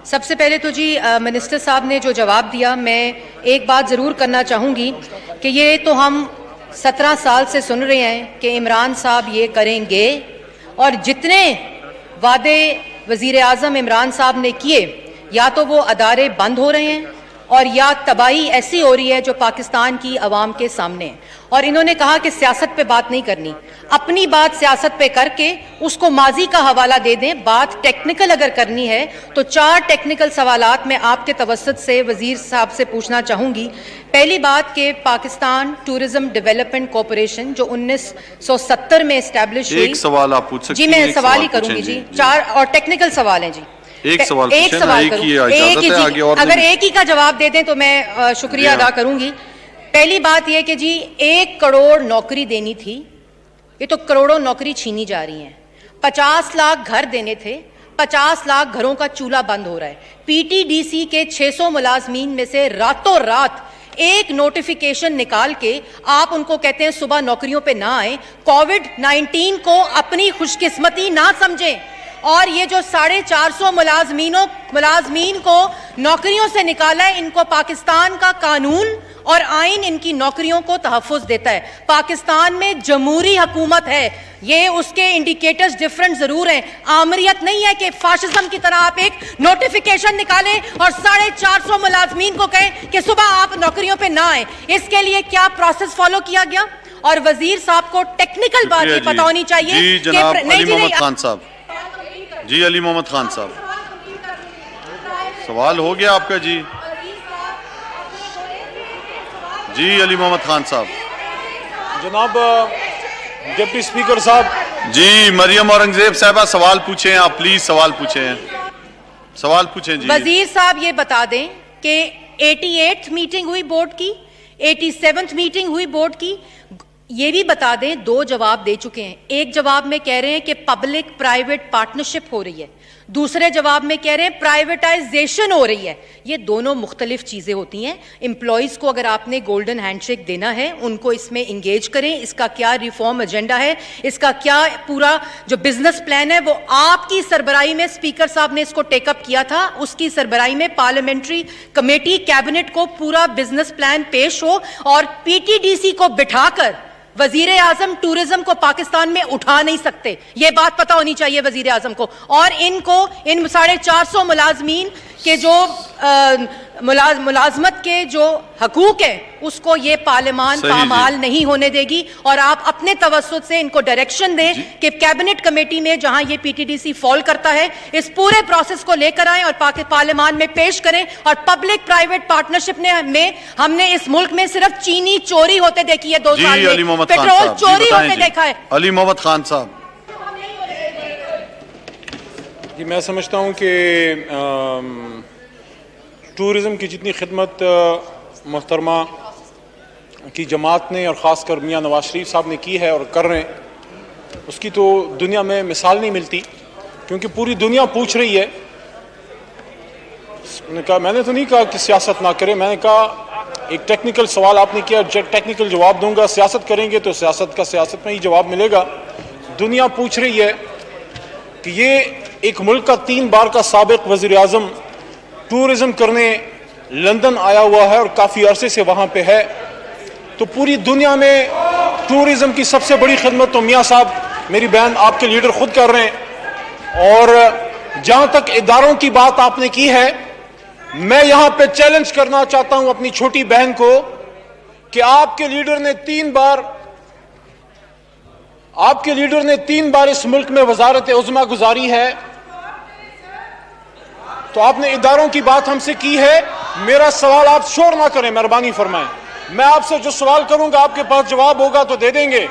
سب سے پہلے تو جی منسٹر صاحب نے جو جواب دیا، میں ایک بات ضرور کرنا چاہوں گی کہ یہ تو ہم 17 سال سے سن رہے ہیں کہ عمران صاحب یہ کریں گے، اور جتنے وعدے وزیر اعظم عمران صاحب نے کیے یا تو وہ ادارے بند ہو رہے ہیں اور یا تباہی ایسی ہو رہی ہے جو پاکستان کی عوام کے سامنے ہے۔ اور انہوں نے کہا کہ سیاست پہ بات نہیں کرنی، اپنی بات سیاست پہ کر کے اس کو ماضی کا حوالہ دے دیں۔ بات ٹیکنیکل اگر کرنی ہے تو 4 ٹیکنیکل سوالات میں آپ کے توسط سے وزیر صاحب سے پوچھنا چاہوں گی۔ پہلی بات کہ پاکستان ٹورزم ڈیولپمنٹ کارپوریشن جو 1970 میں اسٹیبلش ہوئی، ایک سوال آپ پوچھ سکتی ہیں؟ جی میں سوال ہی کروں گی جی، 4 اور ٹیکنیکل سوال ہیں جی۔ ایک سوال کروں، اگر ایک ہی کا جواب دے دیں تو میں شکریہ ادا کروں گی۔ پہلی بات یہ کہ جی 1 کروڑ نوکری دینی تھی، یہ تو کروڑوں نوکری چھینی جا رہی ہیں۔ 50 لاکھ گھر دینے تھے، 50 لاکھ گھروں کا چولہا بند ہو رہا ہے۔ پی ٹی ڈی سی کے 600 ملازمین میں سے راتوں رات ایک نوٹیفیکیشن نکال کے آپ ان کو کہتے ہیں صبح نوکریوں پہ نہ آئیں۔ کووڈ-19 کو اپنی خوش قسمتی نہ سمجھیں، اور یہ جو 450 ملازمین کو نوکریوں سے نکالا ہے، ان کو پاکستان کا قانون اور آئین ان کی نوکریوں کو تحفظ دیتا ہے۔ پاکستان میں جمہوری حکومت ہے، یہ اس کے انڈیکیٹرز ڈیفرنٹ ضرور ہیں۔ آمریت نہیں ہے کہ فاشزم کی طرح آپ ایک نوٹیفیکیشن نکالیں اور 450 ملازمین کو کہیں کہ صبح آپ نوکریوں پہ نہ آئیں۔ اس کے لیے کیا پروسیس فالو کیا گیا؟ اور وزیر صاحب کو ٹیکنیکل بات یہ پتہ ہونی چاہیے۔ جی جناب علی محمد خان صاحب، جی علی محمد خان صاحب، سوال ہو گیا آپ کا؟ جی جی علی محمد خان صاحب۔ جناب ڈپٹی اسپیکر صاحب، جی مریم اورنگزیب صاحبہ سوال پوچھیں، آپ پلیز سوال پوچھیں، سوال پوچھیں جی۔ وزیر صاحب یہ بتا دیں کہ 88th میٹنگ ہوئی بورڈ کی، 87th میٹنگ ہوئی بورڈ کی، یہ بھی بتا دیں 2 جواب دے چکے ہیں۔ ایک جواب میں کہہ رہے ہیں کہ پبلک پرائیویٹ پارٹنرشپ ہو رہی ہے، دوسرے جواب میں کہہ رہے ہیں پرائیویٹائزیشن ہو رہی ہے۔ یہ دونوں مختلف چیزیں ہوتی ہیں۔ امپلائیز کو اگر آپ نے گولڈن ہینڈ شیک دینا ہے، ان کو اس میں انگیج کریں، اس کا کیا ریفارم ایجنڈا ہے، اس کا کیا پورا جو بزنس پلان ہے وہ آپ کی سربراہی میں اسپیکر صاحب نے اس کو ٹیک اپ کیا تھا، اس کی سربراہی میں پارلیمنٹری کمیٹی کیبنٹ کو پورا بزنس پلان پیش ہو، اور پی ٹی ڈی سی کو بٹھا کر وزیر اعظم ٹورزم کو پاکستان میں اٹھا نہیں سکتے۔ یہ بات پتہ ہونی چاہیے وزیر اعظم کو۔ اور ان 450 ملازمین کے جو ملازمت کے جو حقوق ہیں اس کو یہ پارلیمان پامال نہیں ہونے دے گی، اور آپ اپنے توسط سے ان کو ڈائریکشن دیں کہ کیبنٹ کمیٹی میں جہاں یہ پی ٹی ڈی سی فال کرتا ہے اس پورے پروسیس کو لے کر آئیں اور پارلیمان میں پیش کریں۔ اور پبلک پرائیویٹ پارٹنرشپ میں ہم نے اس ملک میں صرف چینی چوری ہوتے دیکھی ہے 2 سال میں، پیٹرول چوری ہوتے دیکھا ہے۔ علی محمد خان صاحب، جی میں سمجھتا ہوں کہ ٹورزم کی جتنی خدمت محترمہ کی جماعت نے اور خاص کر میاں نواز شریف صاحب نے کی ہے اور کر رہے ہیں، اس کی تو دنیا میں مثال نہیں ملتی، کیونکہ پوری دنیا پوچھ رہی ہے۔ میں نے تو نہیں کہا کہ سیاست نہ کرے، میں نے کہا ایک ٹیکنیکل سوال آپ نے کیا، ٹیکنیکل جواب دوں گا۔ سیاست کریں گے تو سیاست میں ہی جواب ملے گا۔ دنیا پوچھ رہی ہے کہ یہ ایک ملک کا 3 بار کا سابق وزیر اعظم ٹورزم کرنے لندن آیا ہوا ہے اور کافی عرصے سے وہاں پہ ہے، تو پوری دنیا میں ٹورزم کی سب سے بڑی خدمت تو میاں صاحب، میری بہن، آپ کے لیڈر خود کر رہے ہیں۔ اور جہاں تک اداروں کی بات آپ نے کی ہے، میں یہاں پہ چیلنج کرنا چاہتا ہوں اپنی چھوٹی بہن کو کہ آپ کے لیڈر نے 3 بار اس ملک میں وزارت عظمیٰ گزاری ہے، تو آپ نے اداروں کی بات ہم سے کی ہے۔ میرا سوال آپ شور نہ کریں، مہربانی فرمائیں۔ میں آپ سے جو سوال کروں گا آپ کے پاس جواب ہوگا تو دے دیں گے،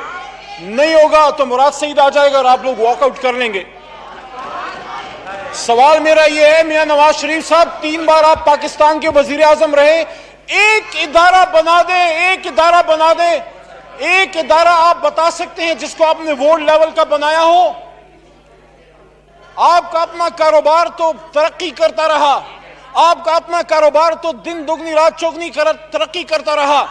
نہیں ہوگا تو مراد سعید آ جائے گا اور آپ لوگ واک آؤٹ کر لیں گے۔ سوال میرا یہ ہے، میاں نواز شریف صاحب 3 بار آپ پاکستان کے وزیر اعظم رہے، ایک ادارہ بنا دیں، ایک ادارہ آپ بتا سکتے ہیں جس کو آپ نے وارڈ لیول کا بنایا ہو؟ آپ کا اپنا کاروبار تو ترقی کرتا رہا، آپ کا اپنا کاروبار تو دن دگنی رات چوگنی ترقی کرتا رہا۔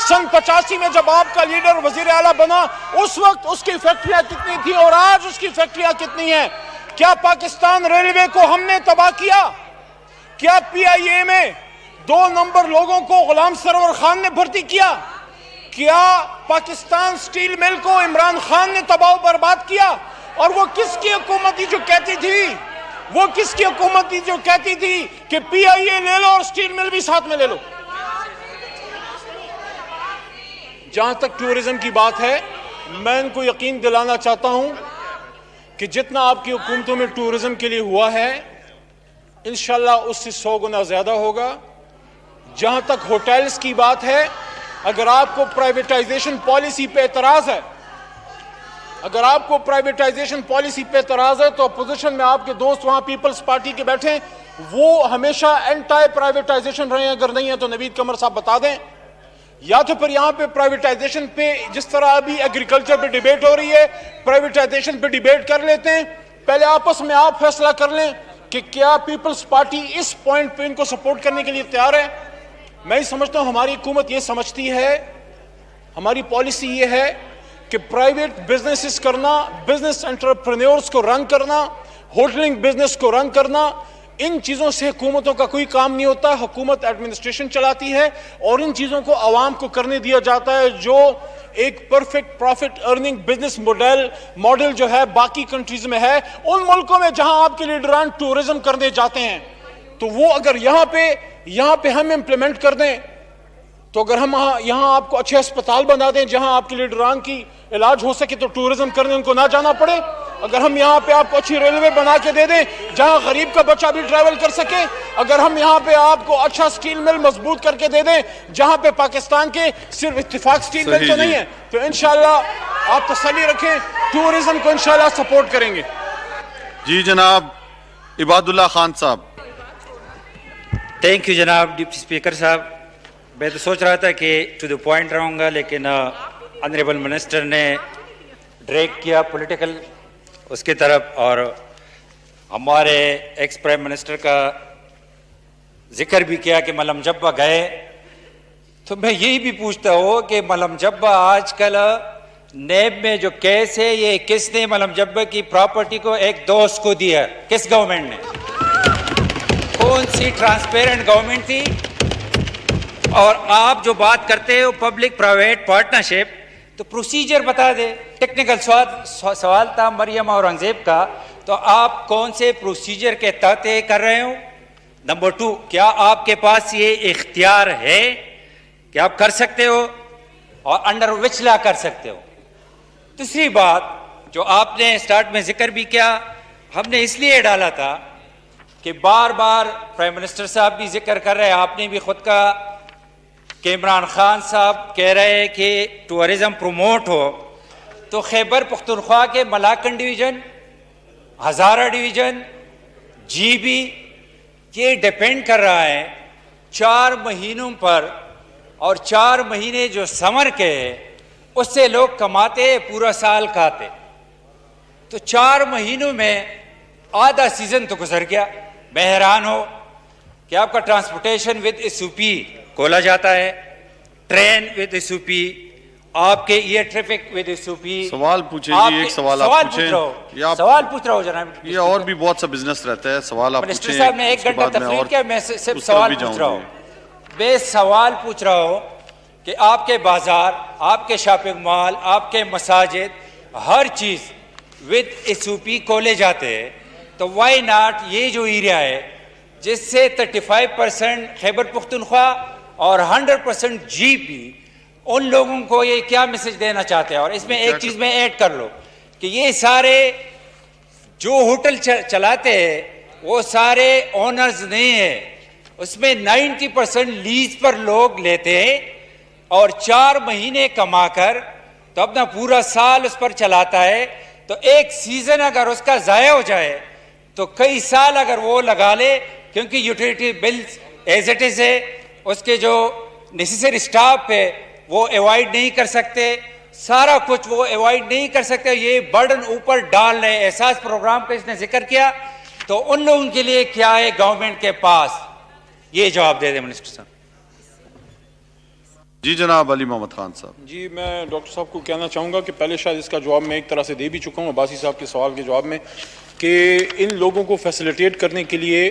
سن 85 میں جب آپ کا لیڈر وزیر اعلیٰ بنا، اس وقت اس کی فیکٹریاں کتنی تھی اور آج اس کی فیکٹریاں کتنی ہیں؟ کیا پاکستان ریلوے کو ہم نے تباہ کیا؟ کیا پی آئی اے میں 2 نمبر لوگوں کو غلام سرور خان نے بھرتی کیا؟ کیا پاکستان سٹیل مل کو عمران خان نے تباہ و برباد کیا؟ اور وہ کس کی حکومت تھی جو کہتی تھی کہ پی آئی اے لے لو اور سٹیل مل بھی ساتھ میں لے لو؟ جہاں تک ٹورزم کی بات ہے، میں ان کو یقین دلانا چاہتا ہوں کہ جتنا آپ کی حکومتوں میں ٹورزم کے لیے ہوا ہے انشاءاللہ اس سے 100 گنا زیادہ ہوگا۔ جہاں تک ہوٹلز کی بات ہے، اگر آپ کو پرائیویٹائزیشن پالیسی پہ اعتراض ہے تو اپوزیشن میں آپ کے دوست وہاں پیپلز پارٹی کے بیٹھے، وہ ہمیشہ اینٹائی پرائیویٹائزیشن رہے ہیں، اگر نہیں ہیں تو نوید قمر صاحب بتا دیں، یا تو پھر یہاں پہ پرائیویٹائزیشن پہ جس طرح ابھی ایگریکلچر پہ ڈیبیٹ ہو رہی ہے، پرائیویٹائزیشن پہ ڈیبیٹ کر لیتے ہیں، پہلے آپس میں آپ فیصلہ کر لیں کہ کیا پیپلز پارٹی اس پوائنٹ پہ ان کو سپورٹ کرنے کے لیے تیار ہے۔ میں ہی سمجھتا ہوں ہماری حکومت یہ سمجھتی ہے، ہماری پالیسی یہ ہے کہ پرائیویٹ بزنسز کرنا، بزنس انٹرپرینیورز کو رن کرنا، ہوٹلنگ بزنس کو رن کرنا، ان چیزوں سے حکومتوں کا کوئی کام نہیں ہوتا۔ حکومت ایڈمنسٹریشن چلاتی ہے اور ان چیزوں کو عوام کو کرنے دیا جاتا ہے جو ایک perfect profit earning business model جو ہے باقی کنٹریز میں ہے، ان ملکوں میں جہاں آپ کے لیڈران ٹورزم کرنے جاتے ہیں، تو وہ اگر یہاں پہ ہم امپلیمنٹ کر دیں، تو اگر ہم یہاں آپ کو اچھے اسپتال بنا دیں جہاں آپ کے لیڈران کی علاج ہو سکے تو ٹورزم کرنے ان کو نہ جانا پڑے، اگر ہم یہاں پہ آپ کو اچھی ریلوے بنا کے دے دیں جہاں غریب کا بچہ بھی ٹریول کر سکے، اگر ہم یہاں پہ آپ کو اچھا سٹیل مل مضبوط کر کے دے دیں جہاں پہ پاکستان کے صرف اتفاق سٹیل مل تو نہیں ہے، تو انشاءاللہ آپ تسلی رکھیں، ٹورزم کو انشاءاللہ سپورٹ کریں گے۔ جی جناب عباد اللہ خان صاحب۔ تھینک یو جناب ڈپٹی اسپیکر صاحب۔ میں تو سوچ رہا تھا کہ ٹو دی پوائنٹ رہوں گا، لیکن آنریبل منسٹر نے ڈریگ کیا پولیٹیکل اس کی طرف، اور ہمارے ایکس پرائم منسٹر کا ذکر بھی کیا کہ ملم جبہ گئے، تو میں یہی بھی پوچھتا ہوں کہ ملم جبہ آج کل نیب میں جو کیس ہے، یہ کس نے ملم جبہ کی پراپرٹی کو ایک دوست کو دیا؟ کس گورنمنٹ نے؟ کون سی ٹرانسپیرنٹ گورنمنٹ تھی؟ اور آپ جو بات کرتے ہو پبلک پرائیویٹ پارٹنرشپ، تو پروسیجر بتا دے۔ ٹیکنیکل سوال تھا مریم اورنگزیب کا، تو آپ کون سے پروسیجر کے تحت کر رہے ہو؟ نمبر 2، کیا آپ کے پاس یہ اختیار ہے کہ آپ کر سکتے ہو، اور انڈر وچ لا کر سکتے ہو؟ دوسری بات جو آپ نے سٹارٹ میں ذکر بھی کیا، ہم نے اس لیے ڈالا تھا کہ بار بار پرائم منسٹر صاحب بھی ذکر کر رہے ہیں، آپ نے بھی خود کا، کہ عمران خان صاحب کہہ رہے ہیں کہ ٹورزم پروموٹ ہو، تو خیبر پختونخوا کے Malakand division, Hazara division, G B, یہ ڈیپینڈ کر رہا ہے 4 مہینوں پر، اور 4 مہینے جو سمر کے ہیں اس سے لوگ کماتے پورا سال کھاتے، تو 4 مہینوں میں آدھا سیزن تو گزر گیا۔ میں حیران ہو کہ آپ کا transportation with S O P کھولا جاتا ہے، train with S O P, آپ کے air traffic with S O P. سوال پوچھیں جی، ایک سوال آپ پوچھیں، سوال پوچھ رہا ہوں جناب۔ یہ اور بھی بہت سا بزنس رہتا ہے، سوال آپ منسٹر پوچھیں۔ صاحب نے 1 گھنٹہ تقریر کیا، میں صرف سوال پوچھ رہا ہوں، میں سوال پوچھ رہا ہوں کہ آپ کے بازار، آپ کے شاپنگ مال، آپ کے مساجد، ہر چیز ود ایس او پی کھولے جاتے ہیں، تو وائی ناٹ یہ جو ایریا ہے جس سے 35% خیبر پختونخوا اور 100% جی پی، ان لوگوں کو یہ کیا میسج دینا چاہتے ہیں؟ اور اس میں ایک چیز میں ایڈ کر لو کہ یہ سارے جو ہوٹل چلاتے ہیں وہ سارے اونرز نہیں ہیں، اس میں 90% لیز پر لوگ لیتے ہیں، اور 4 مہینے کما کر تو اپنا پورا سال اس پر چلاتا ہے، تو ایک سیزن اگر اس کا ضائع ہو جائے تو کئی سال اگر وہ لگا لے، کیونکہ utility bills as it is ہے، اس کے جو نیسیسری اسٹاف ہے وہ ایوائڈ نہیں کر سکتے، سارا کچھ وہ ایوائڈ نہیں کر سکتے، یہ برڈن اوپر ڈال رہے۔ احساس پروگرام کا اس نے ذکر کیا، تو ان لوگوں کے لیے کیا ہے گورنمنٹ کے پاس؟ یہ جواب دے دیں منسٹر صاحب۔ جی جناب علی محمد خان صاحب۔ جی میں ڈاکٹر صاحب کو کہنا چاہوں گا کہ پہلے شاید اس کا جواب میں ایک طرح سے دے بھی چکا ہوں عباسی صاحب کے سوال کے جواب میں، کہ ان لوگوں کو فیسیلیٹیٹ کرنے کے لیے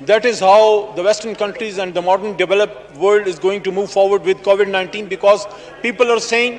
that is how the western countries and the modern developed world is going to move forward with COVID-19, because people are saying,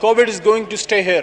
COVID is going to stay here,